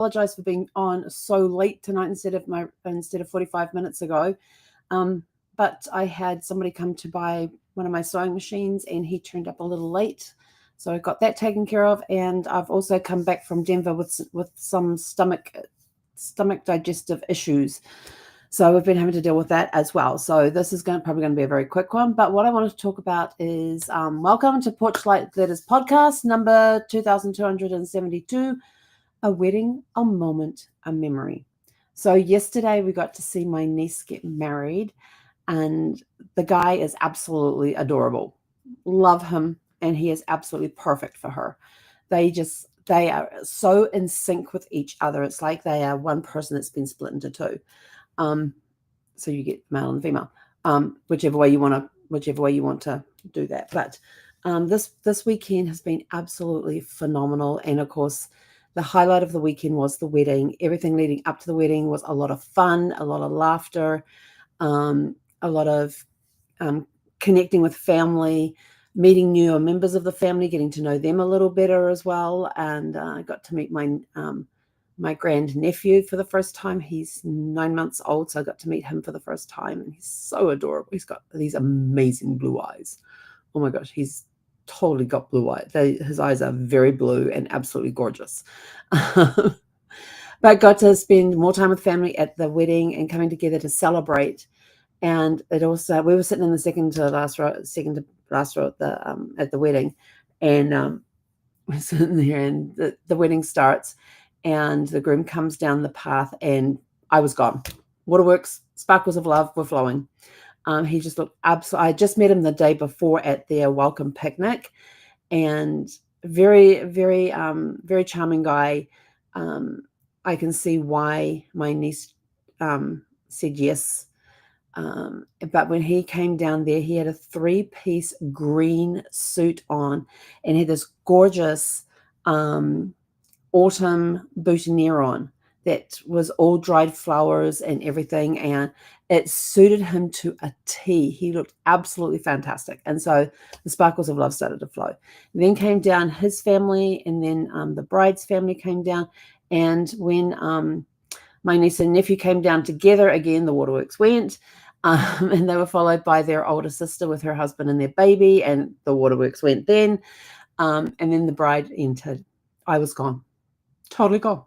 Apologize for being on so late tonight instead of 45 minutes ago. But I had somebody come to buy one of my sewing machines and he turned up a little late. So I got that taken care of, and I've also come back from Denver with some stomach digestive issues. So we've been having to deal with that as well. So this is probably going to be a very quick one. But what I wanted to talk about is welcome to Porchlight Letters podcast number 2272. A wedding, a moment, a memory. So yesterday we got to see my niece get married, and the guy is absolutely adorable. Love him, and he is absolutely perfect for her. They are so in sync with each other. It's like they are one person that's been split into two. So you get male and female, whichever way you want to do that. But this weekend has been absolutely phenomenal, and of course, the highlight of the weekend was the wedding. Everything leading up to the wedding was a lot of fun, a lot of laughter, a lot of connecting with family, meeting new members of the family, getting to know them a little better as well. And I got to meet my grandnephew for the first time. He's 9 months old, so I got to meet him for the first time, and he's so adorable. He's got these amazing blue eyes. Oh my gosh, he's totally got blue eyes. His eyes are very blue and absolutely gorgeous. But got to spend more time with family at the wedding and coming together to celebrate. And it also, we were sitting in the second to last row at the wedding, and we're sitting there, and the wedding starts, and the groom comes down the path, and I was gone. Waterworks, sparkles of love were flowing. He just looked absolutely. I just met him the day before at their welcome picnic, and very, very, very charming guy. I can see why my niece said yes. But when he came down there, he had a 3-piece green suit on, and had this gorgeous autumn boutonniere on that was all dried flowers and everything, and it suited him to a T. He looked absolutely fantastic. And so the sparkles of love started to flow. Then came down his family, and then the bride's family came down. And when my niece and nephew came down together, again, the waterworks went. And they were followed by their older sister with her husband and their baby, and the waterworks went then. And then the bride entered. I was gone. Totally gone.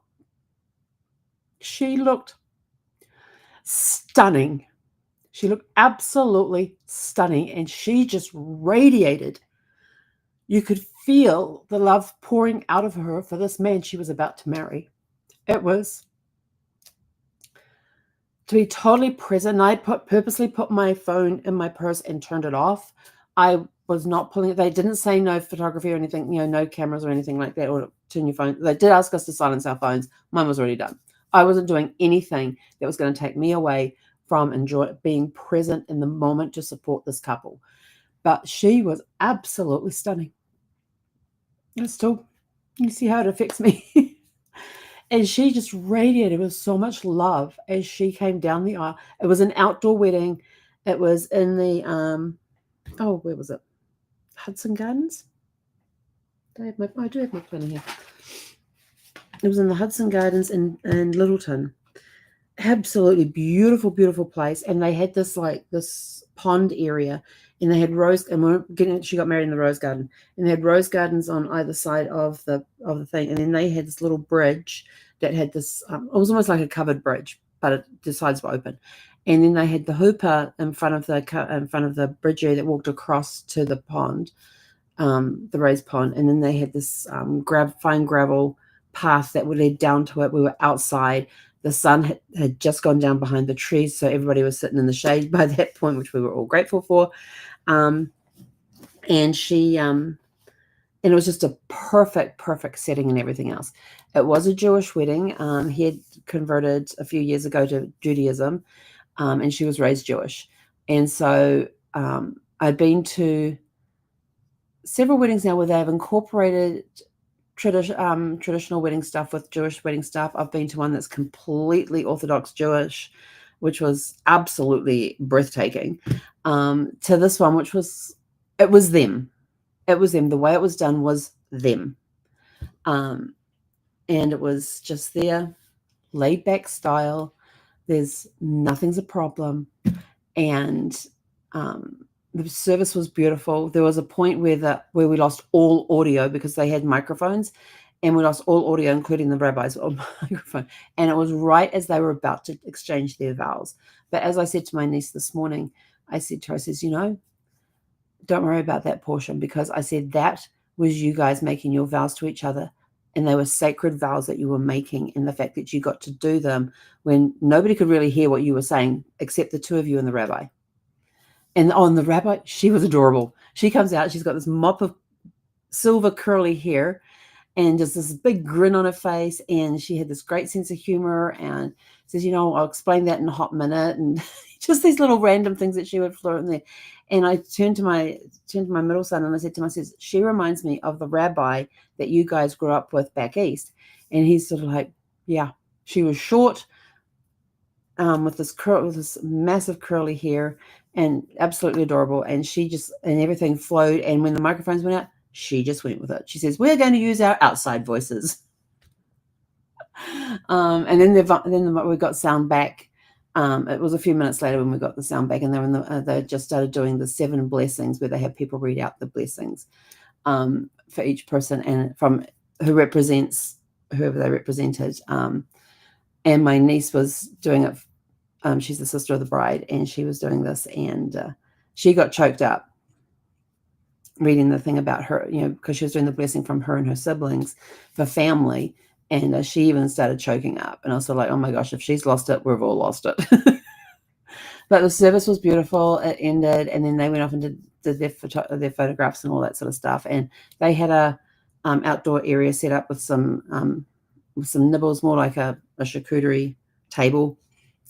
She looked stunning. She looked absolutely stunning, and she just radiated. You could feel the love pouring out of her for this man she was about to marry. It was to be totally present. I purposely put my phone in my purse and turned it off. I was not pulling it. They didn't say no photography or anything, no cameras or anything like that, or turn your phone. They did ask us to silence our phones. Mine was already done. I wasn't doing anything that was going to take me away from being present in the moment to support this couple. But she was absolutely stunning. And still, you see how it affects me. And she just radiated with so much love as she came down the aisle. It was an outdoor wedding. It was in the, where was it? Hudson Gardens? I do have my planner here. It was in the Hudson Gardens in Littleton. Absolutely beautiful, beautiful place. And they had this pond area, and they had she got married in the rose garden, and they had rose gardens on either side of the thing. And then they had this little bridge that had this, it was almost like a covered bridge, but the sides were open. And then they had the hooper in front of the bridge area that walked across to the pond, the raised pond. And then they had this fine gravel path that would lead down to it. We were outside. The sun had just gone down behind the trees, so everybody was sitting in the shade by that point, which we were all grateful for. And it was just a perfect setting and everything else. It was a Jewish wedding. He had converted a few years ago to Judaism, and she was raised Jewish. And so I've been to several weddings now where they've incorporated traditional wedding stuff with Jewish wedding stuff. I've been to one that's completely Orthodox Jewish, which was absolutely breathtaking. To this one, it was them. The way it was done was them. and it was just there, laid back style. There's nothing's a problem, and the service was beautiful. There was a point where we lost all audio because they had microphones, and we lost all audio, including the rabbi's microphone. And it was right as they were about to exchange their vows. But as I said to my niece this morning, I said to her, I says, don't worry about that portion, because I said that was you guys making your vows to each other, and they were sacred vows that you were making, and the fact that you got to do them when nobody could really hear what you were saying except the two of you and the rabbi. And on the rabbi, she was adorable. She comes out, she's got this mop of silver curly hair and just this big grin on her face, and she had this great sense of humor and says, I'll explain that in a hot minute, and just these little random things that she would throw in there. And I turned to my middle son and I said to him, she reminds me of the rabbi that you guys grew up with back east. And he's sort of like, yeah, she was short, with this massive curly hair, and absolutely adorable. And and everything flowed. And when the microphones went out, she just went with it. She says, we're going to use our outside voices. And then we got sound back. It was a few minutes later when we got the sound back, and they just started doing the 7 blessings, where they have people read out the blessings for each person, and from who represents whoever they represented. And my niece was doing it. She's the sister of the bride, and she was doing this, and she got choked up reading the thing about her, because she was doing the blessing from her and her siblings for family. And she even started choking up. And I was sort of like, oh my gosh, if she's lost it, we've all lost it. But the service was beautiful. It ended, and then they went off and did their photographs and all that sort of stuff. And they had a outdoor area set up with some nibbles, more like a charcuterie table.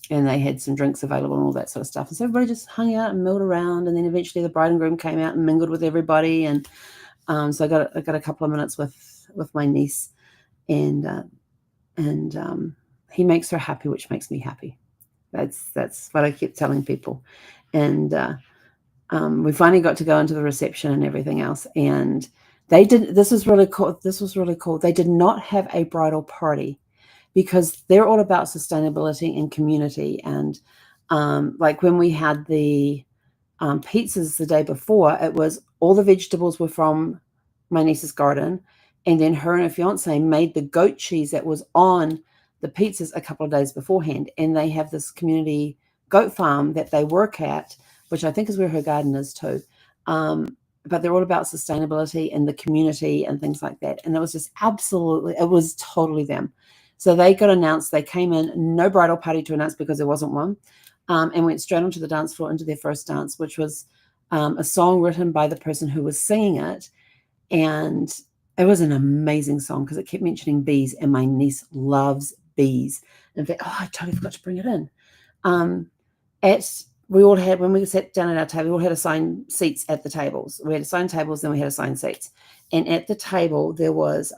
And they had some drinks available and all that sort of stuff. And so everybody just hung out and milled around. And then eventually the bride and groom came out and mingled with everybody. And so I got a couple of minutes with my niece. And he makes her happy, which makes me happy. That's what I keep telling people. And we finally got to go into the reception and everything else. And this was really cool. They did not have a bridal party, because they're all about sustainability and community. And like when we had the pizzas the day before, it was all the vegetables were from my niece's garden. And then her and her fiance made the goat cheese that was on the pizzas a couple of days beforehand. And they have this community goat farm that they work at, which I think is where her garden is too. But they're all about sustainability and the community and things like that. And it was just it was totally them. So they got announced. They came in, no bridal party to announce because there wasn't one, and went straight onto the dance floor into their first dance, which was a song written by the person who was singing it. And it was an amazing song because it kept mentioning bees, and my niece loves bees. In fact, I totally forgot to bring it in. When we sat down at our table, we all had assigned seats at the tables. We had assigned tables, then we had assigned seats. And at the table, there was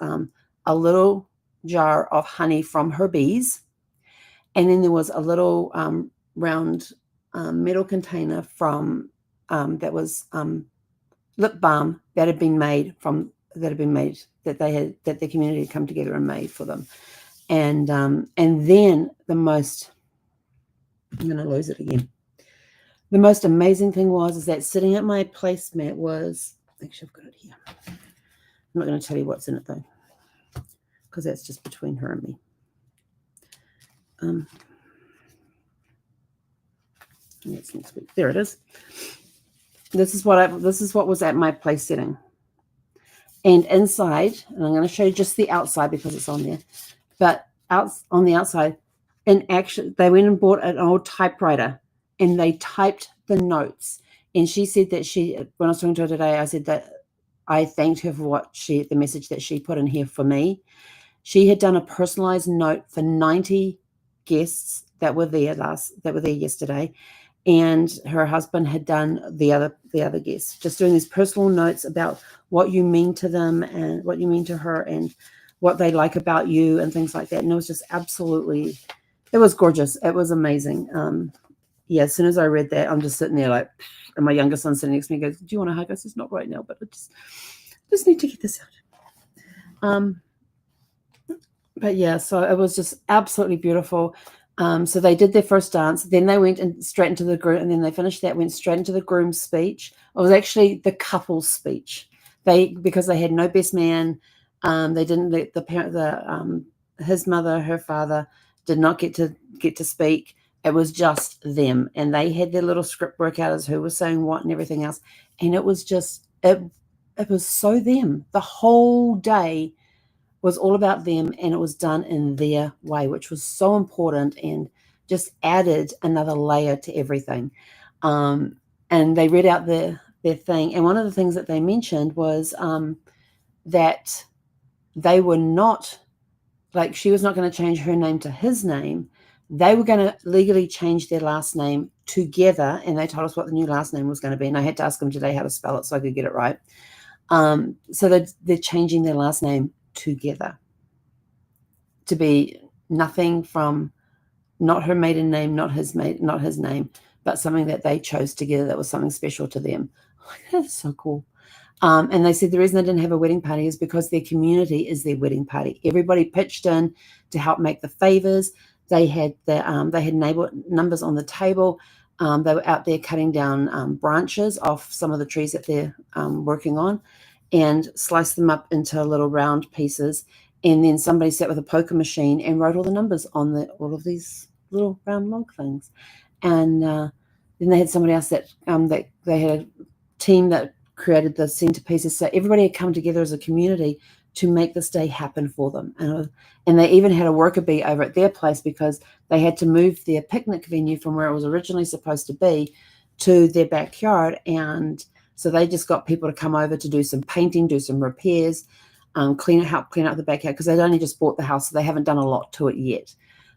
a little jar of honey from her bees. And then there was a little round metal container from that was lip balm that had been made that the community had come together and made for them. And then I'm going to lose it again. The most amazing thing is that sitting at my placemat was, actually I've got it here. I'm not going to tell you what's in it though, because that's just between her and me. That's next week. There it is. This is what was at my place setting. And inside, and I'm going to show you just the outside because it's on there, but on the outside, in action, they went and bought an old typewriter and they typed the notes. And she said that when I was talking to her today, I said that I thanked her for the message that she put in here for me. She had done a personalized note for 90 guests that were there yesterday. And her husband had done the other guests, just doing these personal notes about what you mean to them and what you mean to her and what they like about you and things like that. And it was just it was gorgeous. It was amazing. As soon as I read that, I'm just sitting there like, and my younger son sitting next to me goes, do you want to hug us? It's not right now, but I just need to get this out. But yeah, so it was just absolutely beautiful. So they did their first dance, then they went straight into the groom, and then they finished that, went straight into the groom's speech. It was actually the couple's speech. Because they had no best man, they didn't let the parent, his mother, her father, did not get to speak. It was just them, and they had their little script work out as who was saying what and everything else. And it was just it. It was so them. The whole day was all about them, and it was done in their way, which was so important and just added another layer to everything. And they read out their thing, and one of the things that they mentioned was that they were not, like, she was not going to change her name to his name. They were going to legally change their last name together, and they told us what the new last name was going to be. And I had to ask them today how to spell it so I could get it right. So they're changing their last name together to be nothing from, not her maiden name, not his name, but something that they chose together that was something special to them. That's so cool. And they said the reason they didn't have a wedding party is because their community is their wedding party. Everybody pitched in to help make the favors. They had numbers on the table. They were out there cutting down branches off some of the trees that they're working on, and sliced them up into little round pieces. And then somebody sat with a poker machine and wrote all the numbers on all of these little round log things. And then they had somebody else that they had a team that created the centerpieces. So everybody had come together as a community to make this day happen for them. And they even had a worker bee over at their place because they had to move their picnic venue from where it was originally supposed to be to their backyard. And so they just got people to come over to do some painting, do some repairs, help clean out the backyard, because they'd only just bought the house, so they haven't done a lot to it yet.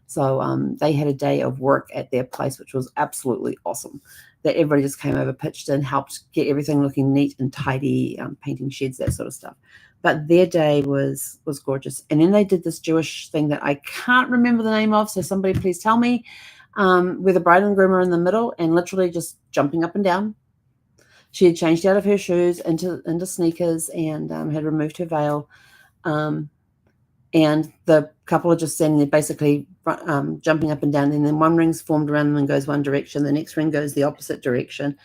So they had a day of work at their place, which was absolutely awesome. That everybody just came over, pitched in, helped get everything looking neat and tidy, painting sheds, that sort of stuff. But their day was gorgeous. And then they did this Jewish thing that I can't remember the name of, so somebody please tell me, where the bride and groom are in the middle and literally just jumping up and down. She had changed out of her shoes into sneakers and had removed her veil. And the couple are just standing there basically jumping up and down. And then one ring's formed around them and goes one direction. The next ring goes the opposite direction.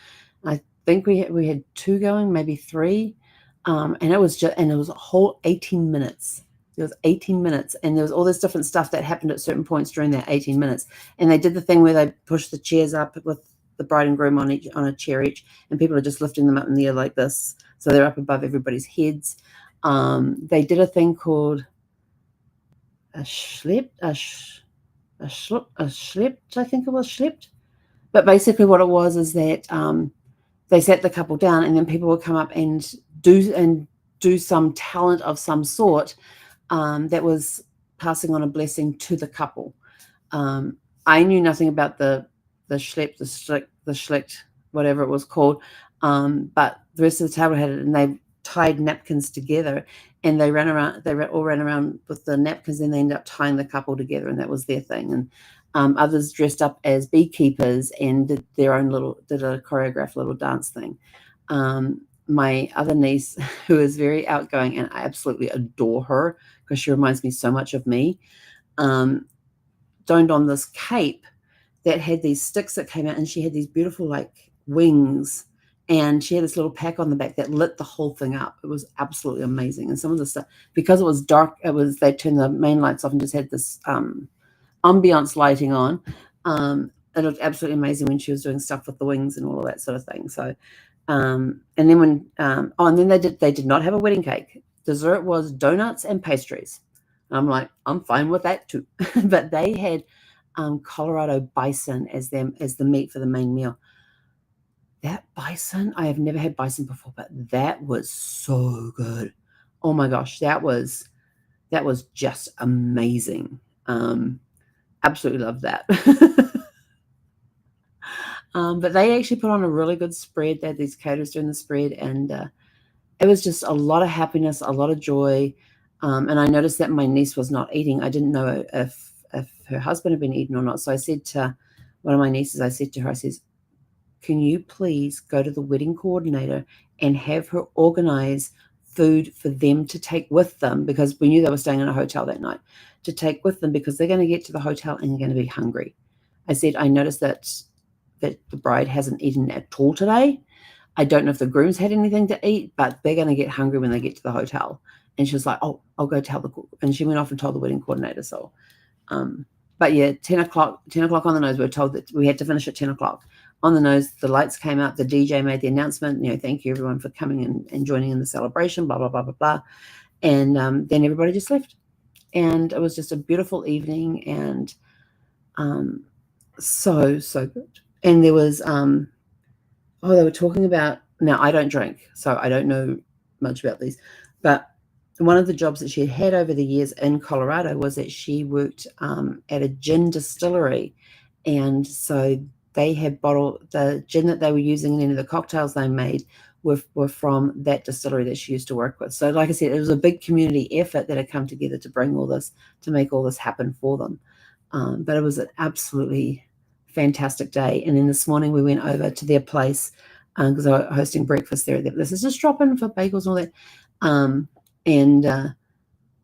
I think we had two going, maybe three. And it was a whole 18 minutes. There was 18 minutes, and there was all this different stuff that happened at certain points during that 18 minutes. And they did the thing where they pushed the chairs up with the bride and groom on a chair each, and people are just lifting them up in the air like this. So they're up above everybody's heads. They did a thing called a schlept, I think it was schlept. But basically what it was is that they sat the couple down, and then people would come up and do some talent of some sort that was passing on a blessing to the couple. I knew nothing about the schlepp, the schlicht, whatever it was called, but the rest of the table had it, and they tied napkins together, and they all ran around with the napkins, and they ended up tying the couple together, and that was their thing. And others dressed up as beekeepers and did a choreographed little dance thing. My other niece, who is very outgoing, and I absolutely adore her because she reminds me so much of me, donned on this cape that had these sticks that came out, and she had these beautiful like wings, and she had this little pack on the back that lit the whole thing up. It was absolutely amazing. And some of the stuff, because it was dark, they turned the main lights off and just had this ambiance lighting on. It looked absolutely amazing when she was doing stuff with the wings and all of that sort of thing. So and then they did not have a wedding cake. Dessert was donuts and pastries. I'm like, I'm fine with that too. But they had Colorado bison as the meat for the main meal. That bison, I have never had bison before, but that was so good. Oh my gosh, that was just amazing. Absolutely love that. But they actually put on a really good spread. They had these caterers doing the spread, and it was just a lot of happiness, a lot of joy. And I noticed that my niece was not eating. I didn't know if her husband had been eating or not. So I said to one of my nieces, I says, can you please go to the wedding coordinator and have her organize food for them to take with them, because we knew they were staying in a hotel that night, to take with them, because they're going to get to the hotel and they're going to be hungry. I said, I noticed that the bride hasn't eaten at all today. I don't know if the grooms had anything to eat, but they're going to get hungry when they get to the hotel. And she was like, oh, I'll go tell the cook. And she went off and told the wedding coordinator. So, but yeah, 10 o'clock on the nose, we were told that we had to finish at 10 o'clock. On the nose, the lights came out, the DJ made the announcement, thank you everyone for coming and joining in the celebration, blah, blah, blah, blah, blah. And then everybody just left. And it was just a beautiful evening, and so good. And there was, they were talking about, now I don't drink, so I don't know much about these, but one of the jobs that she had over the years in Colorado was that she worked at a gin distillery. And so they had bottled the gin that they were using in any of the cocktails they made were from that distillery that she used to work with. So like I said, it was a big community effort that had come together to bring all this, to make all this happen for them. But it was an absolutely fantastic day. And then this morning we went over to their place because they were hosting breakfast there. This is just drop in for bagels and all that.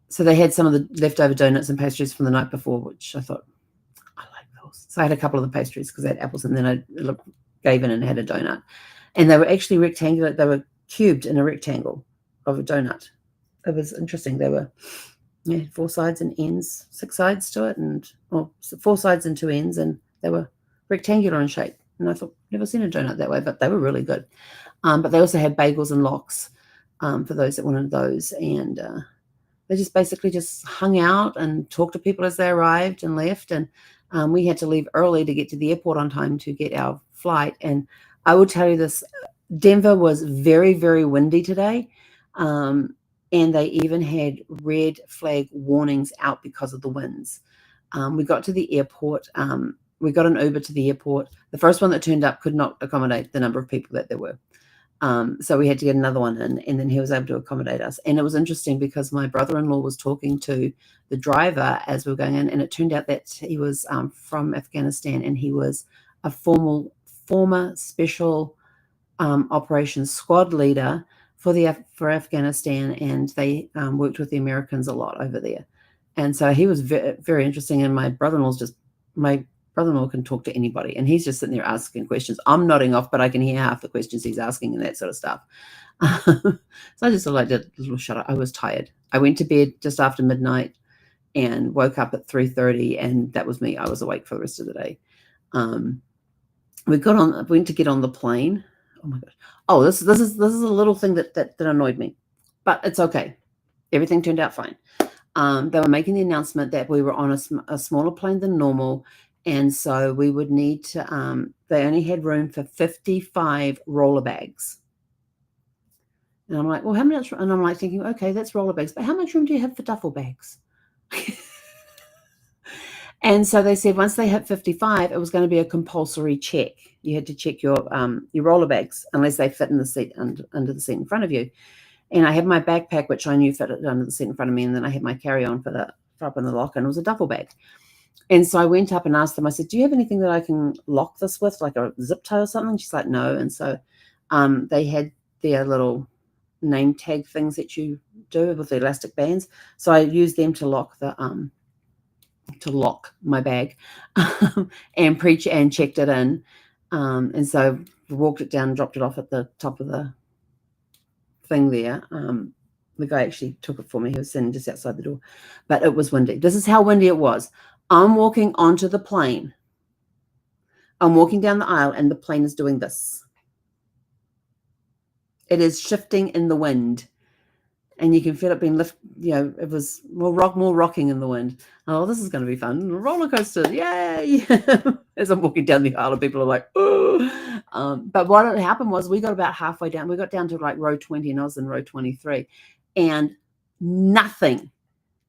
So they had some of the leftover donuts and pastries from the night before, which I thought, I like those. So I had a couple of the pastries because they had apples, and then I gave in and had a donut. And they were actually rectangular. They were cubed in a rectangle of a donut. It was interesting. They were 4 sides and ends, 6 sides to it, and 4 sides and 2 ends, and they were rectangular in shape. And I thought, never seen a donut that way, but they were really good. But they also had bagels and lox for those that wanted those. And they just basically just hung out and talked to people as they arrived and left. And we had to leave early to get to the airport on time to get our flight. And I will tell you this, Denver was very, very windy today. And they even had red flag warnings out because of the winds. We got to the airport. We got an Uber to the airport. The first one that turned up could not accommodate the number of people that there were. So we had to get another one in, and then he was able to accommodate us. And it was interesting because my brother-in-law was talking to the driver as we were going in, and it turned out that he was from Afghanistan, and he was a former special operations squad leader for Afghanistan, and they worked with the Americans a lot over there. And so he was very, very interesting. And my brother-in-law can talk to anybody, and he's just sitting there asking questions. I'm nodding off, but I can hear half the questions he's asking and that sort of stuff. So I just sort of did a little shut up. I was tired. I went to bed just after midnight and woke up at 3:30, and that was me. I was awake for the rest of the day. Went to get on the plane. Oh my gosh. Oh, this is a little thing that annoyed me, but it's okay. Everything turned out fine. They were making the announcement that we were on a smaller plane than normal. And so we would need to, they only had room for 55 roller bags. And I'm like, well, how much? And I'm like thinking, okay, that's roller bags, but how much room do you have for duffel bags? And so they said once they hit 55, it was going to be a compulsory check. You had to check your roller bags unless they fit in the seat under the seat in front of you. And I had my backpack, which I knew fitted under the seat in front of me, and then I had my carry-on for up in the locker, and it was a duffel bag. And so I went up and asked them, I said, do you have anything that I can lock this with, like a zip tie or something? She's like, no. And so they had their little name tag things that you do with the elastic bands. So I used them to lock my bag and checked it in. And so we walked it down and dropped it off at the top of the thing there. The guy actually took it for me. He was sitting just outside the door, but it was windy. This is how windy it was. I'm walking onto the plane. I'm walking down the aisle, and the plane is doing this. It is shifting in the wind, and you can feel it being lifted. It was more rocking in the wind. Oh, this is going to be fun. Roller coaster, yay! As I'm walking down the aisle, and people are like, oh. But what had happened was we got about halfway down. We got down to like row 20, and I was in row 23, and nothing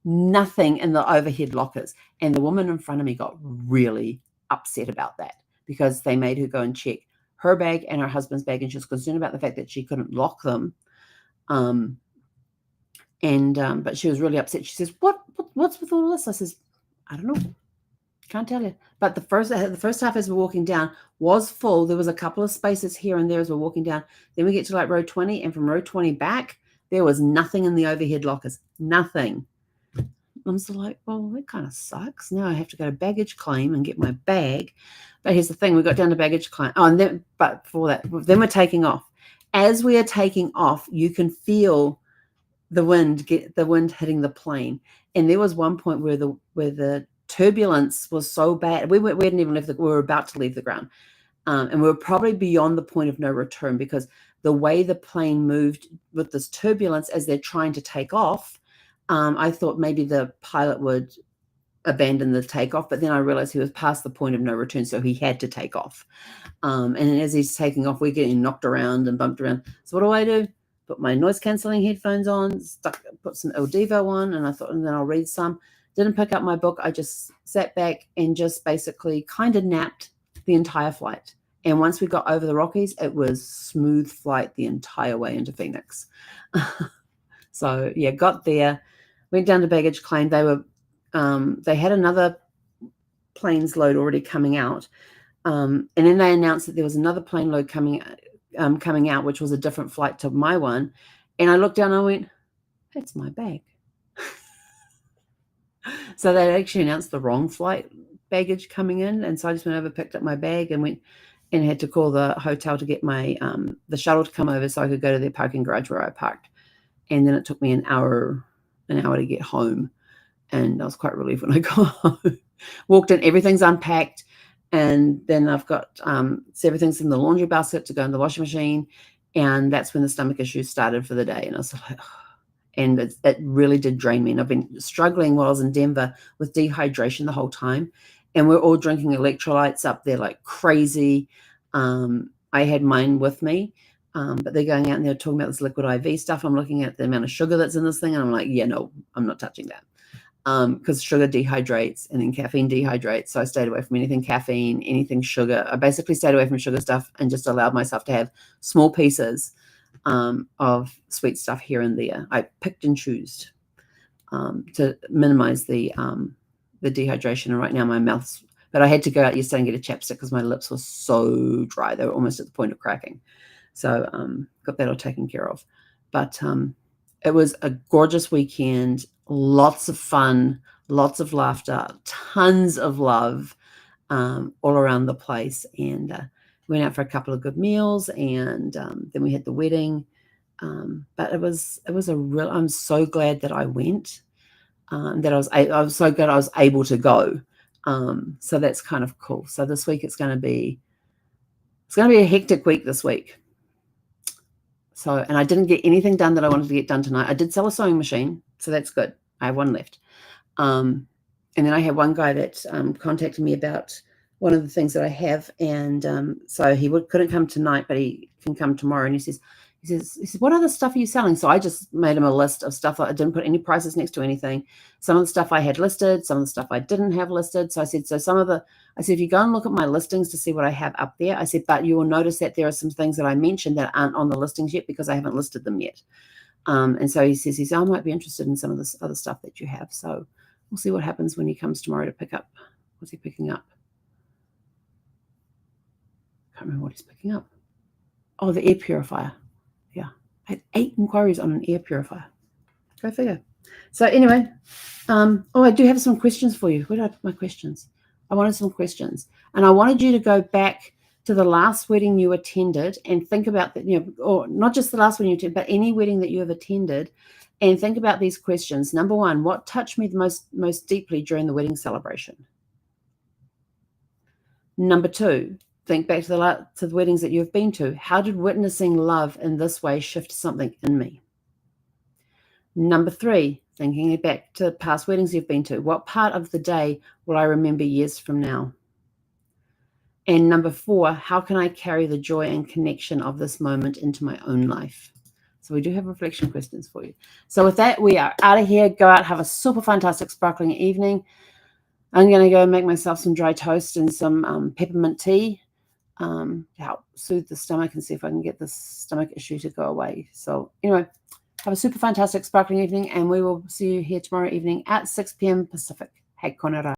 in the overhead lockers. And the woman in front of me got really upset about that because they made her go and check her bag and her husband's bag, and she was concerned about the fact that she couldn't lock them. But she was really upset. She says, what's with all this? I says, I don't know. Can't tell you. But the first half as we're walking down was full. There was a couple of spaces here and there as we're walking down. Then we get to like row 20, and from row 20 back, There was nothing in the overhead lockers. Nothing. I'm sort of like, well, that kind of sucks. Now I have to go to baggage claim and get my bag. But here's the thing. We got down to baggage claim. Oh, and then, but before that, then we're taking off. As we are taking off, you can feel the wind hitting the plane. And there was one point where the turbulence was so bad. We hadn't even left. We were about to leave the ground. And we were probably beyond the point of no return, because the way the plane moved with this turbulence as they're trying to take off, I thought maybe the pilot would abandon the takeoff, but then I realized he was past the point of no return, so he had to take off. And as he's taking off, we're getting knocked around and bumped around. So what do I do? Put my noise cancelling headphones on, put some Il Divo on, and I thought, and then I'll read some. Didn't pick up my book. I just sat back and just basically kind of napped the entire flight. And once we got over the Rockies, it was smooth flight the entire way into Phoenix. So yeah, got there, went down to baggage claim. They had another plane's load already coming out. And then they announced that there was another plane load coming out, which was a different flight to my one. And I looked down and I went, that's my bag. So they actually announced the wrong flight baggage coming in. And so I just went over, picked up my bag, and went and had to call the hotel to get my the shuttle to come over so I could go to their parking garage where I parked. And then it took me an hour to get home. And I was quite relieved when I got home. Walked in, everything's unpacked. And then I've got everything's in the laundry basket to go in the washing machine. And that's when the stomach issues started for the day. And I was like, oh. And it really did drain me. And I've been struggling while I was in Denver with dehydration the whole time. And we're all drinking electrolytes up there like crazy. I had mine with me. But they're going out and they're talking about this liquid IV stuff. I'm looking at the amount of sugar that's in this thing. And I'm like, yeah, no, I'm not touching that. Because sugar dehydrates and then caffeine dehydrates. So I stayed away from anything caffeine, anything sugar. I basically stayed away from sugar stuff and just allowed myself to have small pieces of sweet stuff here and there. I picked and chose to minimize the dehydration. And right now my mouth's, but I had to go out yesterday and get a chapstick because my lips were so dry. They were almost at the point of cracking. So got that all taken care of. But it was a gorgeous weekend. Lots of fun, lots of laughter, tons of love all around the place. And went out for a couple of good meals, and then we had the wedding. But it was a real, I'm so glad that I went, that I was so glad I was able to go. So that's kind of cool. So this week it's going to be a hectic week this week. So, and I didn't get anything done that I wanted to get done tonight. I did sell a sewing machine, so that's good. I have one left. And then I had one guy that contacted me about one of the things that I have. And so he couldn't come tonight, but he can come tomorrow. And he says, what other stuff are you selling? So I just made him a list of stuff. I didn't put any prices next to anything. Some of the stuff I had listed, some of the stuff I didn't have listed. So I said, if you go and look at my listings to see what I have up there, I said, but you will notice that there are some things that I mentioned that aren't on the listings yet because I haven't listed them yet. And so he says, I might be interested in some of this other stuff that you have. So we'll see what happens when he comes tomorrow to pick up. What's he picking up? I can't remember what he's picking up. Oh, the air purifier. Yeah. I had 8 inquiries on an air purifier. Go figure. So anyway, I do have some questions for you. Where did I put my questions? I wanted some questions. And I wanted you to go back to the last wedding you attended and think about that, or not just the last wedding you attended, but any wedding that you have attended, and think about these questions. Number 1, what touched me the most deeply during the wedding celebration? Number 2, think back to the weddings that you've been to. How did witnessing love in this way shift something in me? Number 3, thinking back to past weddings you've been to. What part of the day will I remember years from now? And number 4, how can I carry the joy and connection of this moment into my own life? So we do have reflection questions for you. So with that, we are out of here. Go out, have a super fantastic, sparkling evening. I'm going to go make myself some dry toast and some peppermint tea to help soothe the stomach and see if I can get this stomach issue to go away. So anyway, have a super fantastic, sparkling evening, and we will see you here tomorrow evening at 6 p.m. Pacific. Hei kona rā.